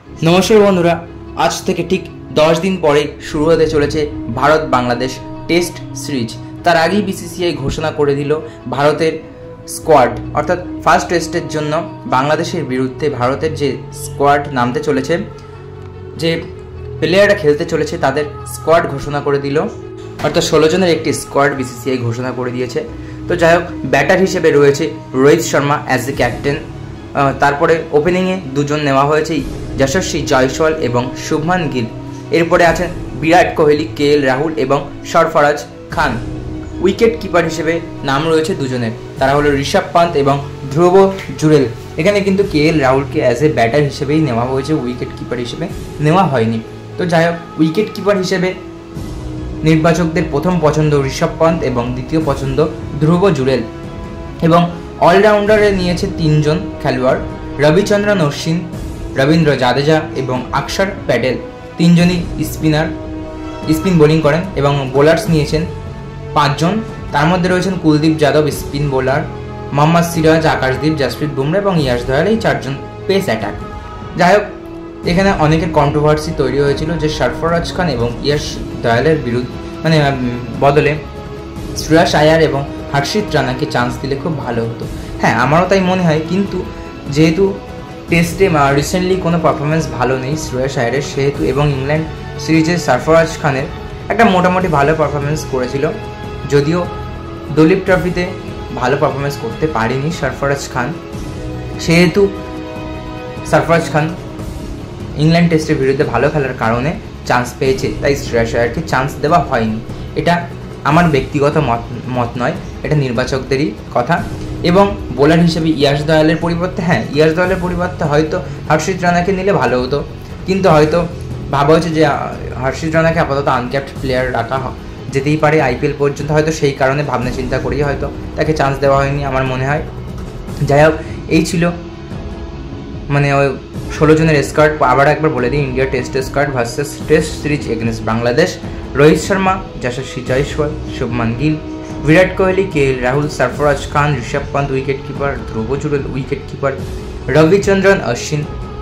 নমস্কার বন্ধুরা, আজ থেকে ঠিক 10 দিন পরে শুরু হতে চলেছে ভারত বাংলাদেশ টেস্ট সিরিজ। তার আগেই বিসিসিআই ঘোষণা করে দিল ভারতের স্কোয়াড, অর্থাৎ ফার্স্ট টেস্টের জন্য বাংলাদেশের বিরুদ্ধে ভারতের যে স্কোয়াড নামতে চলেছে, যে প্লেয়াররা খেলতে চলেছে তাদের স্কোয়াড ঘোষণা করে দিল। অর্থাৎ 16 জনের একটি স্কোয়াড বিসিসিআই ঘোষণা করে দিয়েছে। তো যাই হোক, ব্যাটার হিসেবে রয়েছে Rohit Sharma as a captain. তারপরে ওপেনিংয়ে দুজন নেওয়া হয়েছে, যশস্বী জয়সওয়াল এবং শুভমান গিল। এরপরে আছেন বিরাট কোহলি, কেএল রাহুল এবং সরফরাজ খান। উইকেট কিপার হিসেবে নাম রয়েছে দুজনের, তারা হলো ঋষভ পান্ত এবং ধ্রুব জুরেল। এখানে কিন্তু কেএল রাহুলকে অ্যাজ এ ব্যাটার হিসেবেই নেওয়া হয়েছে, উইকেট কিপার হিসেবে নেওয়া হয়নি। তো যাই হোক, উইকেট কিপার হিসেবে নির্বাচকদের প্রথম পছন্দ ঋষভ পান্ত এবং দ্বিতীয় পছন্দ ধ্রুব জুরেল। এবং অলরাউন্ডারে নিয়েছে 3 জন খেলোয়াড়, রবিচন্দ্রন অশ্বিন, রবীন্দ্র জাদেজা এবং অক্ষর প্যাটেল। 3 জনই স্পিন বোলিং করেন। এবং বোলার্স নিয়েছেন 5 জন, তার মধ্যে রয়েছেন কুলদীপ যাদব স্পিন বোলার, মোহাম্মদ সিরাজ, আকাশদীপ, জাসপ্রীত বুমরা এবং ইয়াশ দয়াল, এই 4 জন পেস অ্যাটাক। যাই হোক, এখানে অনেকের কন্ট্রোভার্সি তৈরি হয়েছিল যে সরফরাজ খান এবং ইয়াশ দয়ালের বিরুদ্ধে বদলে শ্রেয়াস আয়ার এবং হর্ষিত রানাকে চান্স দিলে খুব ভালো হতো। হ্যাঁ, আমারও তাই মনে হয়, কিন্তু যেহেতু টেস্টে রিসেন্টলি কোনো পারফরমেন্স ভালো নেই শ্রেয়াস আয়ারের, সেহেতু এবং ইংল্যান্ড সিরিজে সরফরাজ খানের একটা মোটামুটি ভালো পারফরমেন্স করেছিল, যদিও দলীপ ট্রফিতে ভালো পারফরমেন্স করতে পারেনি সরফরাজ খান, সেহেতু সরফরাজ খান ইংল্যান্ড টেস্টের বিরুদ্ধে ভালো খেলার কারণে চান্স পেয়েছে, তাই শ্রেয়াস আয়ারকে চান্স দেওয়া হয়নি। এটা আমার ব্যক্তিগত মত নয়, এটা নির্বাচকদেরই কথা। এবং বোলার হিসেবে ইয়াশ দয়ালের পরিবর্তে হয়তো হর্ষিত রানাকে নিলে ভালো হতো, কিন্তু হয়তো ভাবা হচ্ছে যে হর্ষিত রানাকে আপাতত আনক্যাপ্ট প্লেয়ার রাখা যেতেই পারে আইপিএল পর্যন্ত, হয়তো সেই কারণে ভাবনা চিন্তা করেই হয়তো তাকে চান্স দেওয়া হয়নি আমার মনে হয়। যাই হোক, এই ছিল ওই 16 জনের স্কোয়াড। আবার একবার বলে দিই, India test squad versus test series against Bangladesh: Rohit Sharma, Yashasvi Jaiswal, Shubman Gill, Virat Kohli, KL Rahul, Sarfaraz Khan, Rishabh Pant wicket keeper, Dhruv Jurel wicket keeper, Ravichandran Ashwin,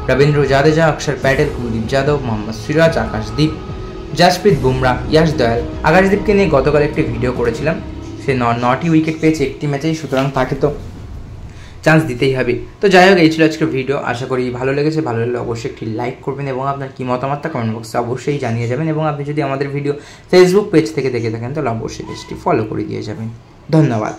Ravindra Jadeja, Axar Patel, Kuldeep Yadav, Mohammad Siraj, Akashdeep, Jasprit Bumrah, Yash Dayal. আকাশদীপকে নিয়ে গতকাল একটি ভিডিও করেছিলাম, সে 9টি উইকেট পেয়েছে একটি ম্যাচেই, সুতরাং তাকে তো চান্স দিতেই হবে। তো যাই হোক, এই ছিল আজকের ভিডিও। আশা করি ভালো লেগেছে। ভালো লাগলে অবশ্যই একটি লাইক করবেন এবং আপনার কী মতামতটা কমেন্ট বক্সে অবশ্যই জানিয়ে যাবেন। এবং আপনি যদি আমাদের ভিডিও ফেসবুক পেজ থেকে দেখে থাকেন তাহলে অবশ্যই পেজটি ফলো করে দিয়ে যাবেন। ধন্যবাদ।